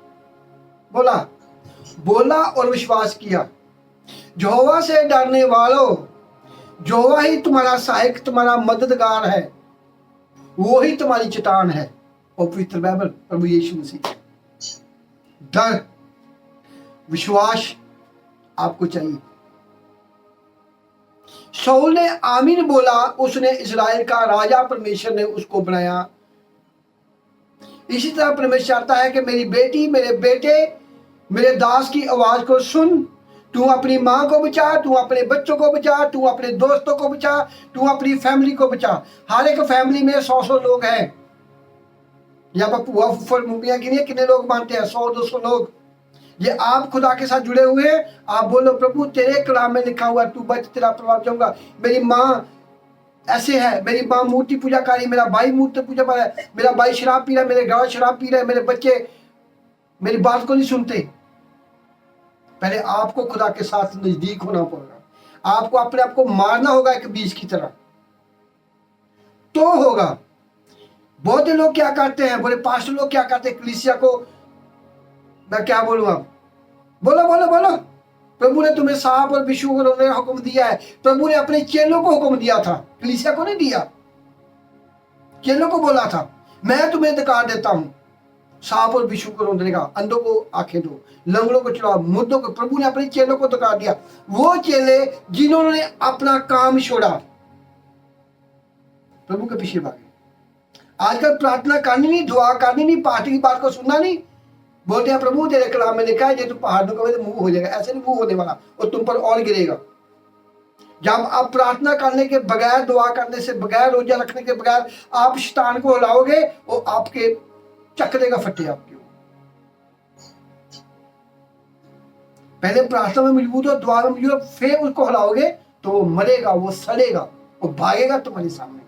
बोला और विश्वास किया। यहोवा से डरने वालों, यहोवा ही तुम्हारा सहायक, तुम्हारा मददगार है, वो ही तुम्हारी चट्टान है। और पवित्र बाइबल प्रभु यीशु मसीह। डर, विश्वास आपको चाहिए। शाऊल ने आमीन बोला, उसने इस्राएल का राजा परमेश्वर ने उसको बनाया। इसी तरह परमेश्वर चाहता है कि मेरी बेटी, मेरे बेटे, मेरे दास की आवाज को सुन। तू अपनी माँ को बचा, तू अपने बच्चों को बचा, तू अपने दोस्तों को बचा, तू अपनी फैमिली को बचा। हर एक फैमिली में 100 लोग हैं। या बुआ फुफड़ मुखिया गिनिए कितने लोग मानते हैं? 100-200 लोग। ये आप खुदा के साथ जुड़े हुए हैं। आप बोलो प्रभु तेरे कलाम में लिखा हुआ तू बच, तेरा परिवार बचाऊंगा। मेरी माँ ऐसे है, मेरी माँ मूर्ति पूजा करी, मेरा भाई मूर्ति पूजा कर रहा है, मेरा भाई शराब पी रहा है, मेरे गाँव शराब पी रहे हैं, मेरे बच्चे मेरी बात को नहीं सुनते। पहले आपको खुदा के साथ नजदीक होना पड़ेगा। आपको अपने आप को मारना होगा एक बीज की तरह, तो होगा। बहुत लोग क्या करते हैं, बोले पास्टर लोग क्या करते हैं, कलीसिया को मैं क्या बोलूं? अब बोलो बोलो बोलो। प्रभु ने तुम्हें सांप और विषु को रोकने का हुक्म दिया है। प्रभु ने अपने चेलों को हुक्म दिया था, कलीसिया को नहीं दिया। चेलों को बोला था मैं तुम्हें अधिकार देता हूं, सांप और बिच्छू को रोकने का, अंधों को आंखें दो, लंगड़ों को चलाओ, मुर्दों को। प्रभु ने अपने चेलों को दिखा दिया, वो चेले जिन्होंने अपना काम छोड़ा, प्रभु के पीछे भागे। आजकल प्रार्थना करनी नहीं, दुआ करनी नहीं, पार्टी की बात को सुनना नहीं, बोलते हैं प्रभु तेरे कलाम में लिखा है ये तो पहाड़ों का मुंह हो जाएगा। ऐसे नहीं मुंह होने वाला, और तुम पर और गिरेगा। जब आप प्रार्थना करने के बगैर, दुआ करने से बगैर, रोजा रखने के बगैर आप शैतान को हिलाओगे, वो आपके चक देगा फट्टे आपके। पहले प्रार्थना में मजबूत हो, दुआ में मजबूत हो, फिर उसको हिलाओगे तो वो मरेगा, वो सड़ेगा, वो भागेगा तुम्हारे सामने।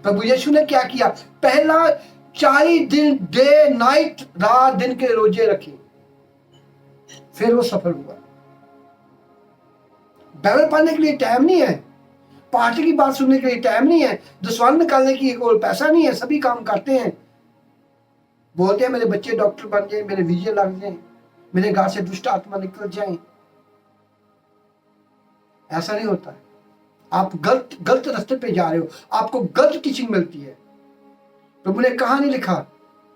प्रभु यीशु ने क्या किया? पहला 40 दिन डे नाइट, रात दिन के रोजे रखे, फिर वो सफल हुआ। बाइबल पढ़ने के लिए टाइम नहीं है, पार्टी की बात सुनने के लिए टाइम नहीं है, दसवान निकालने की कोई पैसा नहीं है। सभी काम करते हैं, बोलते हैं मेरे बच्चे डॉक्टर बन जाए, मेरे वीजे लग जाए, मेरे घर से दुष्ट आत्मा निकल जाए। ऐसा नहीं होता है। आप गलत रास्ते पे जा रहे हो, आपको गलत टीचिंग मिलती है। प्रभु ने कहा नहीं लिखा,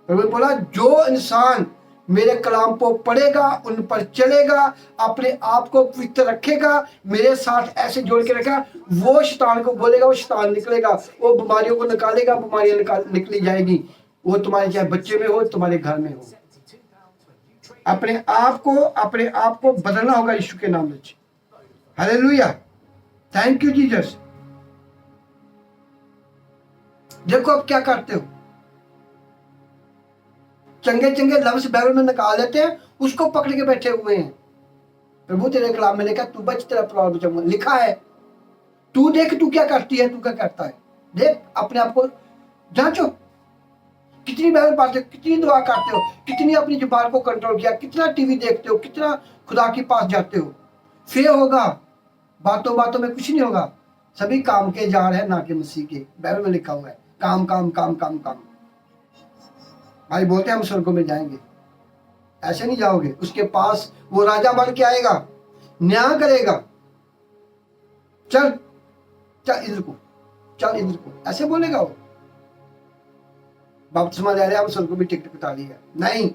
प्रभु ने बोला जो इंसान मेरे कलाम को पढ़ेगा, उन पर चलेगा, अपने आप को पवित्र रखेगा, मेरे साथ ऐसे जोड़ के रखेगा, वो शैतान को बोलेगा, वो शैतान निकलेगा, वो बीमारियों को निकालेगा, बीमारियां निकली जाएगी। वो तुम्हारे चाहे बच्चे में हो, तुम्हारे घर में हो। अपने आप को बदलना होगा यीशु के नाम से। Hallelujah, thank you Jesus. देखो अब क्या करते हो, चंगे चंगे लफ्ज बाइबल में निकाल लेते हैं, उसको पकड़ के बैठे हुए हैं। प्रभु तेरे कलाम में लिखा तू बच तेरा परिवार बचाऊंगा, लिखा है। तू देख तू क्या करती है, तू क्या करता है, देख अपने आप को जांचो। कितनी बाइबल पढ़ते हो, कितनी दुआ करते हो, कितनी अपनी जुबान को कंट्रोल किया, कितना टीवी देखते हो, कितना खुदा के पास जाते हो। फिर होगा, बातों बातों में कुछ नहीं होगा। सभी काम के जार है ना कि मसीह के, बाइबल में लिखा हुआ है। काम काम काम काम काम। भाई बोलते हैं हम स्वर्ग में जाएंगे, ऐसे नहीं जाओगे। उसके पास वो राजा बन के आएगा, न्याय करेगा। चल चल इधर को, चल इधर को, ऐसे बोलेगा वो। बपतिस्मा ले रहे हम स्वर्ग में टिकट कटा ली है, नहीं,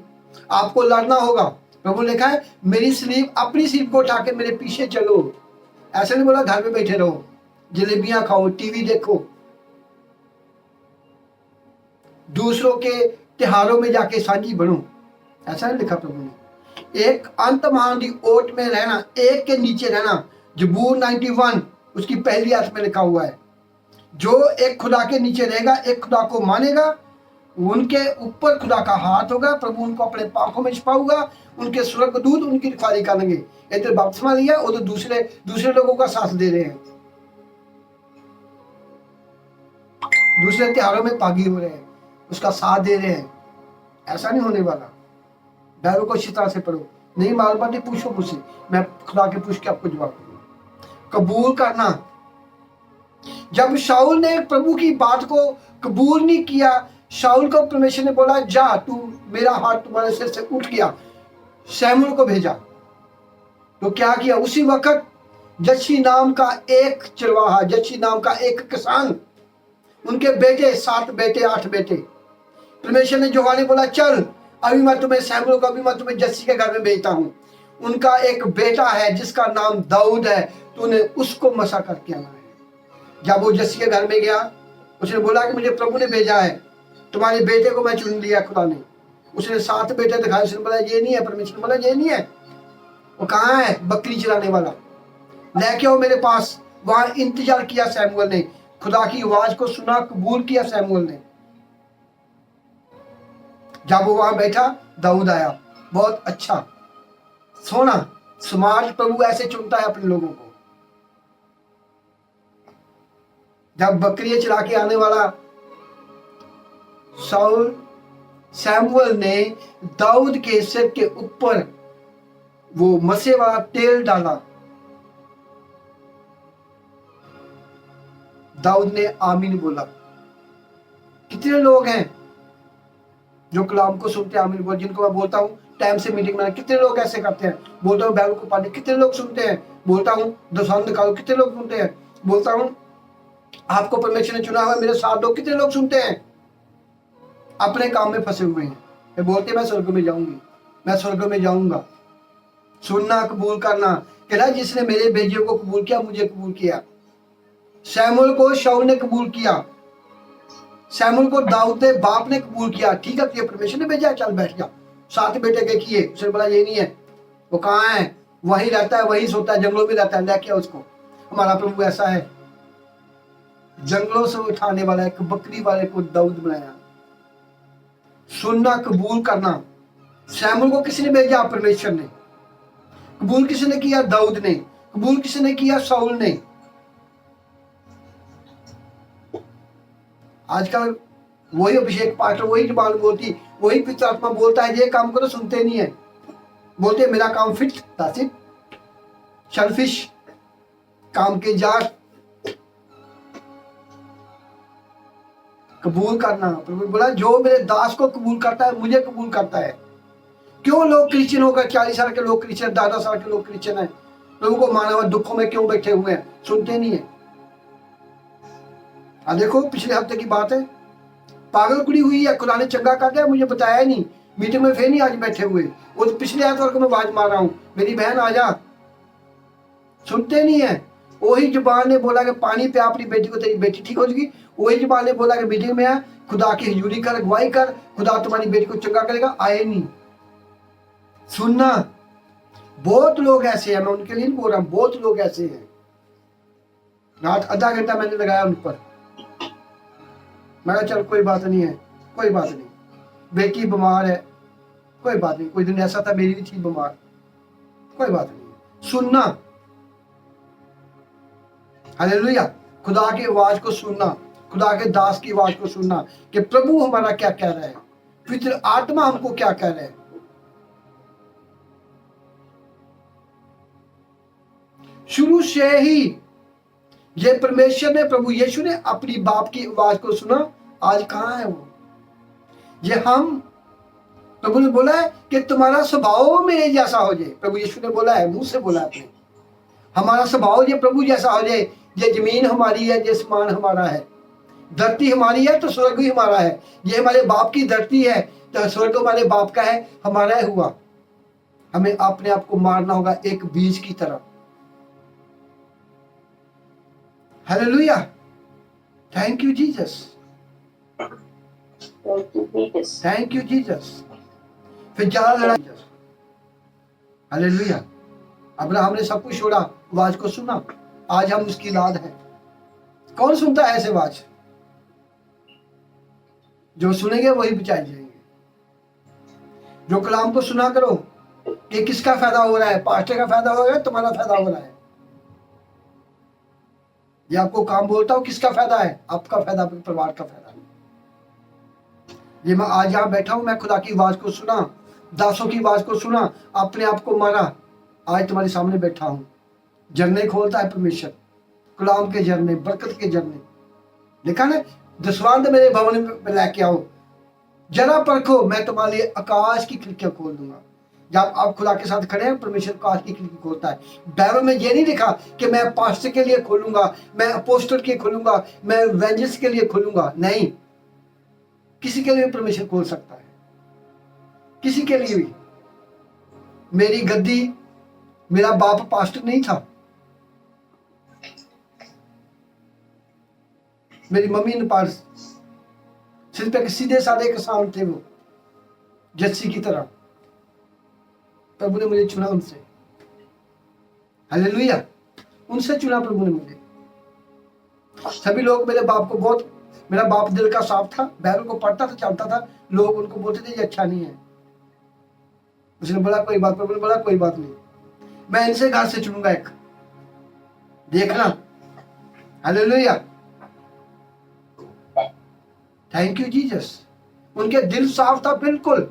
आपको लड़ना होगा। प्रभु लिखा है मेरी स्लीव, अपनी स्लीव को उठा के मेरे पीछे चलो। ऐसे नहीं बोला घर पे बैठे रहो, जलेबियां खाओ, टीवी देखो, दूसरों के त्योहारों में जाके साझी बनो। ऐसा नहीं लिखा प्रभु ने। एक अंत महान ओट में रहना, एक के नीचे रहना। जबूर 91 उसकी पहली आयत में लिखा हुआ है, जो एक खुदा के नीचे रहेगा, एक खुदा को मानेगा, उनके ऊपर खुदा का हाथ होगा। प्रभु उनको अपने पांखों में छिपाऊंगा, उनके स्वर्गदूत उनकी रखवाली करेंगे। इधर बपतिस्मा लिया, उधर दूसरे लोगों का साथ दे रहे हैं, दूसरे त्योहारों में भागी हो रहे हैं, उसका साथ दे रहे हैं। ऐसा नहीं होने वाला। बाइबल को अच्छी तरह से पढ़ो। नहीं मालूम नहीं, पूछो मुझसे, मैं खुदा के पूछ के आपको जवाब दूंगा। कबूल करना। जब शाऊल ने प्रभु की बात को कबूल नहीं किया, शाऊल को परमेश्वर ने बोला जा तू, मेरा हाथ तुम्हारे सिर से उठ गया, शमूएल को भेजा। तो क्या किया? उसी वक्त जस्सी नाम का एक चरवाहा, जस्सी नाम का एक किसान, उनके बेटे 7 बेटे 8 बेटे, परमेश्वर ने जोवानी बोला चल अभी मैं तुम्हें शमूएल को, अभी मैं तुम्हें जस्सी के घर में भेजता हूँ। उनका एक बेटा है जिसका नाम दाऊद है, तूने उसको मसा करके आना है। जब वो जस्सी के घर में गया, उसने बोला कि मुझे प्रभु ने भेजा है, तुम्हारे बेटे को मैं चुन लिया खुदा ने। उसने 7 बेटे दिखाए, उसने बोला ये नहीं है, परमेश्वर ने बोला ये नहीं है। वो कहाँ है? बकरी चलाने वाला, लेके आओ मेरे पास। वहां इंतजार किया शमूएल ने, खुदा की आवाज को सुना, कबूल किया शमूएल ने। जब वो वहां बैठा, दाऊद आया। बहुत अच्छा, सोना समाज प्रभु ऐसे चुनता है अपने लोगों को। जब बकरियां चला के आने वाला शमूएल ने दाऊद के सिर के ऊपर वो मसे वाला तेल डाला। दाऊद ने आमीन बोला। कितने लोग हैं जो कलाम को सुनते हैं, आमीन बोल, जिनको मैं बोलता हूँ टाइम से मीटिंग में, कितने लोग ऐसे करते हैं? बोलता हूँ बाइबल को पढ़ने, कितने लोग सुनते हैं? बोलता हूँ दसवां निकालो, कितने लोग सुनते हैं? बोलता हूँ आपको परमेश्वर ने चुना हुआ, मेरे साथ दो, कितने लोग सुनते हैं? अपने काम में फंसे हुए हैं। ये बोलते मैं स्वर्ग में जाऊंगी, मैं स्वर्ग में जाऊंगा। सुनना, कबूल करना। कहना जिसने मेरे भेजे को कबूल किया, मुझे कबूल किया। शैमुल को शाऊल ने कबूल किया, शैमुल को दाऊद के बाप ने कबूल किया। ठीक है, ये परमेश्वर ने भेजा, चल बैठ जा। 7 बेटे के किए, उसने बोला ये नहीं है, वो कहाँ है, वहीं रहता है, वहीं सोता है, जंगलों में रहता है, लेके उसको। हमारा प्रभु ऐसा है, जंगलों से उठाने वाला, एक बकरी वाले को दाऊद बनाया। सुनना, कबूल करना। शैमुल को किसने भेजा? परमेश्वर ने। कबूल किसने किया? दाऊद ने। कबूल किसने किया? शाऊल ने। आजकल वही अभिषेक पास्टर, वही जुबान बोलती, वही पवित्र आत्मा बोलता है, ये काम करो, सुनते नहीं है। बोलते मेरा काम फिट, दैट्स इट। सेल्फिश, काम के जार। कबूल करना। प्रभु बोला जो मेरे दास को कबूल करता है, मुझे कबूल करता है। क्यों लोग क्रिश्चियन होकर 40 साल के लोग क्रिश्चियन, 12 साल के लोग क्रिश्चियन है, प्रभु को माना हुआ दुखों में क्यों बैठे हुए हैं? सुनते नहीं है। देखो पिछले हफ्ते की बात है, पागल कुड़ी हुई है, खुदा ने चंगा कर दिया, मुझे बताया नहीं, मीटिंग में फिर नहीं आज बैठे हुए। वो पिछले एतवार को मैं आवाज मार रहा हूँ, मेरी बहन आ जा। सुनते नहीं है। वही जुबान ने बोला कि पानी पे अपनी बेटी को, तेरी बेटी ठीक हो जाएगी। वही जुबान ने बोला कि मीटिंग में आ, खुदा की हजूरी कर, अगुवाई कर, खुदा तुम्हारी बेटी को चंगा करेगा, आए नहीं। सुनना। बहुत लोग ऐसे हैं, मैं उनके लिए नहीं बोल रहा, बहुत लोग ऐसे हैं। रात आधा घंटा मैंने लगाया उन पर, मैं कहा चल कोई बात नहीं है, कोई बात नहीं, बेटी बीमार है, कोई बात नहीं, कोई दिन ऐसा था मेरी भी थी बीमार, कोई बात नहीं। सुनना। हालेलुया। खुदा की आवाज को सुनना, खुदा के दास की आवाज को सुनना कि प्रभु हमारा क्या कह रहा है, पवित्र आत्मा हमको क्या कह रहा है। शुरू से ही ये परमेश्वर ने, प्रभु यीशु ने अपनी बाप की आवाज को सुना। आज कहाँ है वो? ये हम, प्रभु ने बोला है कि तुम्हारा स्वभाव मेरे जैसा हो जाए। प्रभु यीशु ने बोला है, मुंह से बोला अपने, हमारा स्वभाव ये प्रभु जैसा हो जाए। ये जमीन हमारी है, ये आसमान हमारा है, धरती हमारी है तो स्वर्ग भी हमारा है। ये हमारे बाप की धरती है तो स्वर्ग हमारे बाप का है, हमारा है हुआ। हमें अपने आप को मारना होगा एक बीज की तरह। Hallelujah. Thank you Jesus, thank you Jesus. फिर ज्यादा लड़ाई। हालेलुया। अब्राहम ने सब कुछ छोड़ा, आवाज को सुना। आज हम उसकी औलाद हैं। कौन सुनता है ऐसे आवाज? जो सुनेंगे वही बचाए जाएंगे। जो कलाम को सुना करो कि किसका फायदा हो रहा है, पास्टर का फायदा हो रहा है, तुम्हारा फायदा हो रहा है। ये आपको काम बोलता हूं, किसका फायदा है? आपका फायदा, अपने परिवार का फायदा। ये मैं आज यहाँ बैठा हूं, मैं खुदा की आवाज को सुना, दासों की आवाज को सुना, अपने आप को मारा, आज तुम्हारे सामने बैठा हूं। झरने खोलता है परमेश्वर, कलाम के झरने, बरकत के झरने। लिखा ना, दसवंध मेरे भवन में लेके आओ, जरा परखो, मैं तुम्हारे लिए आकाश की खिड़कियां खोल दूंगा। जब आप खुदा के साथ खड़े हैं, परमेश्वर आकाश की खिड़की खोलता है। बाइबल में ये नहीं लिखा कि मैं पास्टर के लिए खोलूंगा, मैं अपोस्टल के खोलूंगा, मैं एवेंजलिस्ट के लिए खोलूंगा। नहीं, किसी के लिए भी परमेश्वर खोल सकता है, किसी के लिए भी। मेरी गद्दी, मेरा बाप पास्टर नहीं था, मेरी मम्मी ने पास सिर्फ एक सीधे साधे किसान थे, वो जस्सी की तरह। प्रभु ने मुझे चुना उनसे। हालेलुया। उनसे चुना प्रभु ने मुझे। सभी लोग मेरे बाप को बहुत, मेरा बाप दिल का साफ था, बाइबल को पढ़ता था, चलता था, लोग उनको बोलते थे ये अच्छा नहीं है। उसने बोला कोई बात, प्रभु ने बोला कोई बात नहीं, मैं इनसे घर से चुनूंगा एक, देखना। हालेलुया। Thank you Jesus. उनके दिल साफ था बिल्कुल।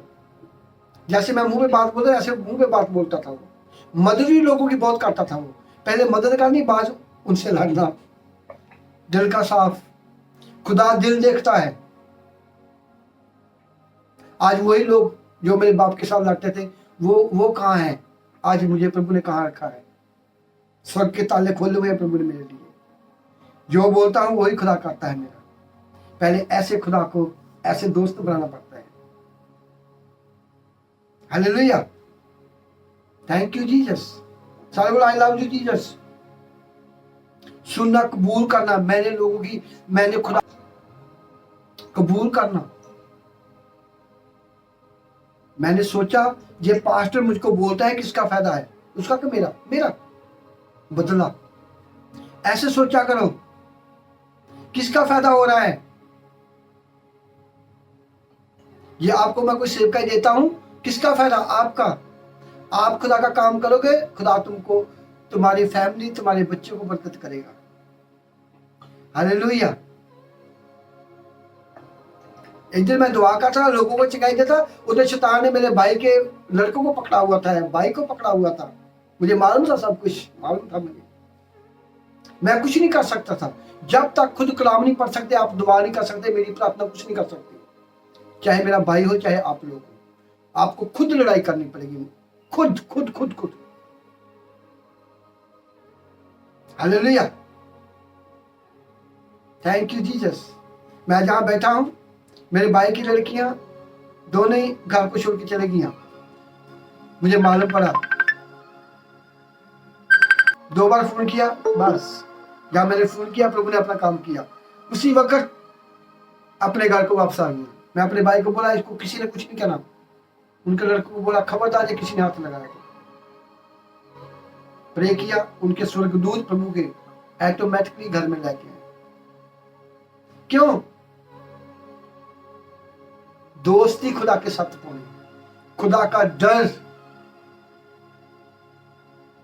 जैसे मैं मुंह पे बात बोलता, ऐसे मुंह पे बात बोलता था वो। मदद भी लोगों की बहुत करता था वो। पहले मदद करनी, बाद उनसे लड़ना। दिल का साफ। खुदा दिल देखता है। आज वही लोग जो मेरे बाप के साथ लड़ते थे, वो कहाँ हैं? आज मुझे प्रभु ने कहाँ रखा है? स्वर्ग के ताले खोले हुए हैं प्रभु ने मेरे लिए। जो बोलता हूँ वही खुदा करता है मेरा। पहले ऐसे खुदा को, ऐसे दोस्त बनाना पड़ता है। Hallelujah, thank you Jesus. सारे बोलो आई लव यू जीसस। सुनना, कबूल करना, मैंने खुदा कबूल करना। मैंने सोचा ये पास्टर मुझको बोलता है, किसका फायदा है, उसका कि मेरा? मेरा बदला। ऐसे सोचा करो, किसका फायदा हो रहा है? ये आपको मैं कोई सेवकाई देता हूं, किसका फायदा? आपका। आप खुदा का काम करोगे, खुदा तुमको, तुम्हारी फैमिली, तुम्हारे बच्चों को बरकत करेगा। हालेलुया। एक दिन मैं दुआ करता था, लोगों को चिकाई देता, उधर शैतान ने मेरे भाई के लड़कों को पकड़ा हुआ था, भाई को पकड़ा हुआ था। मुझे मालूम था, सब कुछ मालूम था मुझे। मैं कुछ नहीं कर सकता था। जब तक खुद कलाम नहीं पढ़ सकते, आप दुआ नहीं कर सकते, मेरी प्रार्थना कुछ नहीं कर सकते। चाहे मेरा भाई हो, चाहे आप लोग हो, आपको खुद लड़ाई करनी पड़ेगी। खुद खुद खुद खुद। Hallelujah, thank you Jesus. मैं जहां बैठा हूं, मेरे भाई की लड़कियां दोनों ही घर को छोड़ के चले गई। मुझे मालूम पड़ा, 2 बार फोन किया, बस जहां मैंने फोन किया, प्रभु ने अपना काम किया। उसी वक्त अपने घर को वापस आ गया। मैं अपने भाई को बोला, इसको किसी ने कुछ नहीं कहना। उनके लड़कों को बोला, खबरदार किसी ने हाथ लगाया तो। प्रे किया, उनके स्वर्गदूत प्रभु के ऑटोमेटिकली घर में लेके आए। क्यों? दोस्ती खुदा के साथ पानी, खुदा का डर।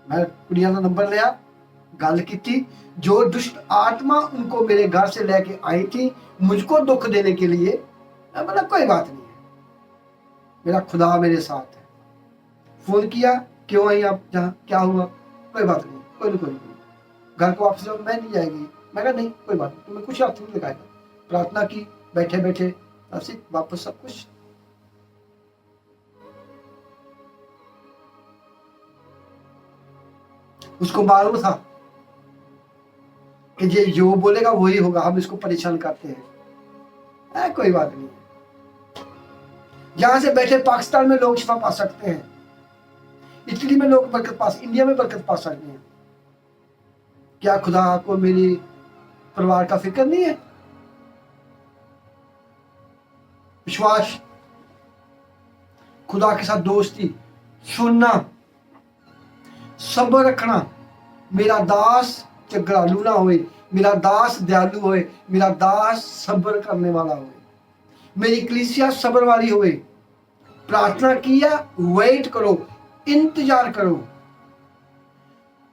मैं कुड़िया का नंबर लिया, गल की। जो दुष्ट आत्मा उनको मेरे घर से लेके आई थी मुझको दुख देने के लिए, मैं बोला कोई बात नहीं है, मेरा खुदा मेरे साथ है। फोन किया, क्यों आई आप, जहां क्या हुआ? कोई बात नहीं, कोई नहीं, घर को वापस जाओ। मैं नहीं जाएगी। मैं कहा नहीं, कोई बात नहीं, तुम्हें कुछ हाथ नहीं लगाएगा। प्रार्थना की, बैठे बैठे ऐसे वापस सब कुछ। उसको मालूम था कि ये जो बोलेगा वही होगा, हम इसको परेशान करते हैं। कोई बात नहीं। यहां से बैठे पाकिस्तान में लोग शिफा पा सकते हैं, इटली में लोग बरकत पा, इंडिया में बरकत पा सकते हैं। क्या खुदा को मेरी परिवार का फिक्र नहीं है? विश्वास, खुदा के साथ दोस्ती, सुनना, सब्र रखना। मेरा दास झगड़ालू ना होए, मेरा दास दयालु होए, मेरा दास सब्र करने वाला होए, मेरी कलीसिया सब्र वाली होए। प्रार्थना किया, वेट करो, इंतजार करो।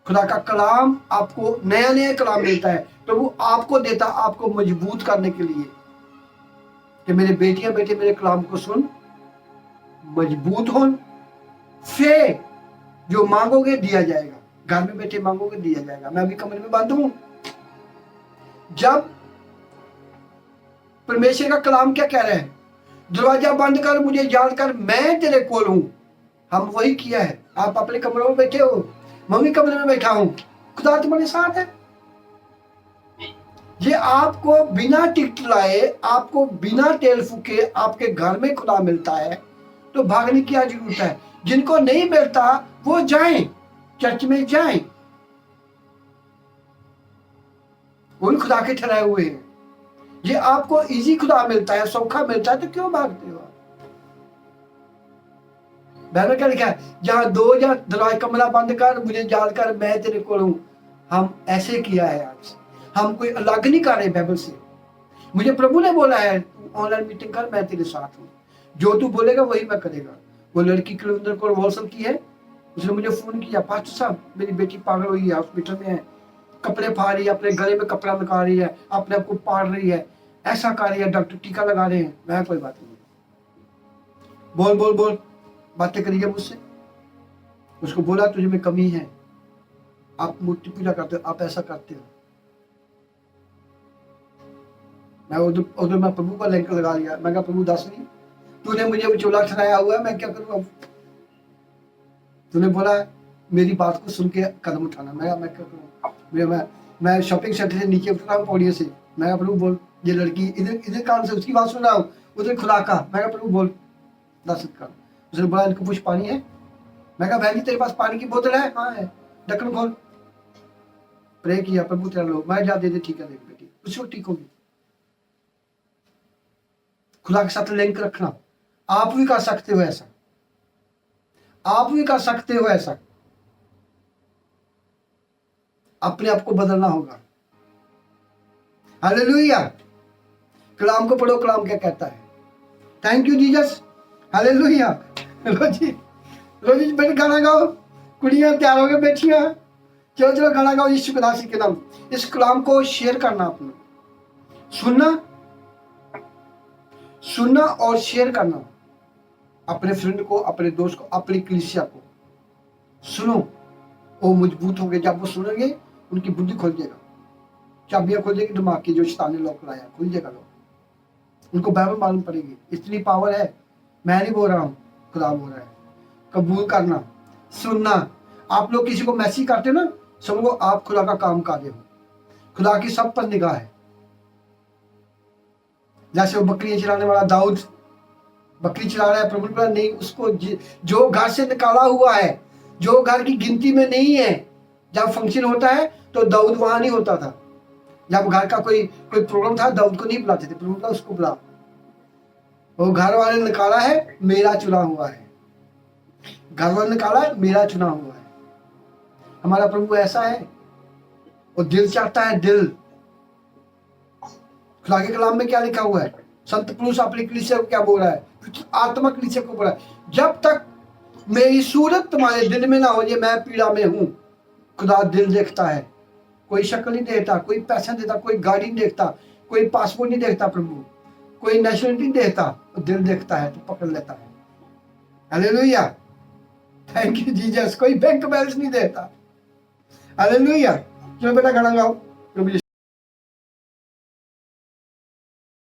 खुदा का कलाम आपको नया नया कलाम मिलता है, प्रभु आपको देता, आपको मजबूत करने के लिए कि मेरे बेटियां बेटे मेरे कलाम को सुन, मजबूत हो। फिर जो मांगोगे दिया जाएगा, घर में बैठे मांगोगे दिया जाएगा। मैं अभी कमरे में बंद हूं। जब परमेश्वर का कलाम क्या कह रहे हैं, दरवाजा बंद कर, मुझे याद कर, मैं तेरे कोल हूं। हम वही किया है। आप अपने कमरों में बैठे हो, मम्मी कमरे में बैठा हूं, खुदा तुम्हारे साथ है। ये आपको बिना टिकट लाए, आपको बिना तेल फूके आपके घर में खुदा मिलता है, तो भागने की क्या जरूरत है? जिनको नहीं मिलता वो जाएं, चर्च में जाएं, वही खुदा के ठहराए हुए हैं। ये आपको इजी खुदा मिलता है, सौखा मिलता है, तो क्यों भागते हो? बाइबल क्या लिखा है, जहां दो या दरवाजा कमरा बंद कर, मुझे याद कर, मैं तेरे को हूं। हम ऐसे किया है आज, हम कोई अलग नहीं कर रहे बाइबल से। मुझे प्रभु ने बोला है, ऑनलाइन मीटिंग कर, मैं तेरे साथ हूं, जो तू बोलेगा वही मैं करेगा। वो लड़की कुलविंदर कौर वॉल्सल की है, उसने मुझे फोन किया, पास्टर साहब मेरी बेटी पागल हुई है, हॉस्पिटल में है, कपड़े फाड़ रही है, अपने गले में कपड़ा लगा रही है, अपने आप को पाड़ रही है, ऐसा कर रही है, डॉक्टर टीका लगा रहे हैं। मैं कोई बात नहीं, बोल बोल बोल, बातें करिए मुझसे। उसको बोला तुझे में कमी है, आप मूर्ति पूजा करते हो, आप ऐसा करते हो। मैं उधर मैं प्रभु का लिंक लगा लिया। मैं कहा प्रभु दस नहीं, तूने मुझे विचोला ठहराया हुआ है, मैं क्या करूँ अब? तूने बोला मेरी बात को सुन के कदम उठाना। मैं क्या करूँ? मैं शॉपिंग सेंटर से नीचे उतर रहा हूँ पौड़ियों से। मैं प्रभु बोल, ये लड़की इधर इधर कान से उसकी बात सुन रहा हूँ, उधर खुदा का। मैं प्रभु बोल, दस कर। उसने बोला इनको कुछ पानी है? मैं कहा बहन जी तेरे पास पानी की बोतल है? हाँ है। ढक्कन खोल। प्रे किया, प्रभु तेरा लोग, मैं जा दे दे, ठीक है देख बेटी, कुछ वो ठीक होगी। खुदा के साथ लिंक रखना। आप भी कर सकते हो ऐसा, आप भी कर सकते हो ऐसा। अपने आप को बदलना होगा। हालेलुया। कलाम को पढ़ो, कलाम क्या कहता है। Thank you Jesus. हालेलुया। लो जी बेटे गाना गाओ, कुड़ियां तैयार हो गए बैठियां, चलो चलो गाना गाओ यीशु मसीह के नाम। इस कलाम को शेयर करना, आपने सुनना और शेयर करना, अपने फ्रेंड को, अपने दोस्त को, अपनी कलीसिया को। सुनो, वो मजबूत होंगे। जब वो सुनेंगे उनकी बुद्धि खुल जाएगा, चाबियां खुल जाएगी दिमाग की, जो शैतान ने लॉक लाया खुल जाएगा लॉक। उनको बाइबल मालूम पड़ेगी। इतनी पावर है, मैं नहीं बोल रहा हूँ, खुदा बोल रहा है। कबूल करना, सुनना। आप लोग किसी को मैसेज करते हो ना, समझो आप खुदा का काम कर रहे हो। खुदा की सब पर निगाह है। जैसे वो बकरी चलाने वाला दाऊद बकरी चला रहा है, प्रभु बोला नहीं, उसको जो घर से निकाला हुआ है, जो घर की गिनती में नहीं है। जब फंक्शन होता है तो दाऊद वहां नहीं होता था। जब घर का कोई प्रॉब्लम था, दाऊद को नहीं बुलाते थे, प्रभु बोला उसको बुला। वो घर वाले ने निकाला है, मेरा चुना हुआ है। घर वाले ने निकाला है, मेरा चुना हुआ है। हमारा प्रभु ऐसा है, वो दिल चाहता है, दिल। खुदा के कलाम में क्या लिखा हुआ है? संत पुरुष अपनी कलीसिया को क्या बोल रहा है? आत्मा कलीसिया को बोल रहा है, जब तक मेरी सूरत तुम्हारे दिल में ना हो जाए, मैं पीड़ा में हूं। खुदा दिल देखता है, कोई शक्ल नहीं देखता, कोई पैसा नहीं देता, कोई गाड़ी नहीं देखता, कोई पासपोर्ट नहीं देखता, प्रभु कोई नेशनलिटी नहीं देखता, दिल देखता है, तो पकड़ लेता है। हालेलुया। Thank you Jesus. कोई बैंक बैलेंस नहीं देता। हालेलुया। चलो बेटा गाना गाओ। प्रभु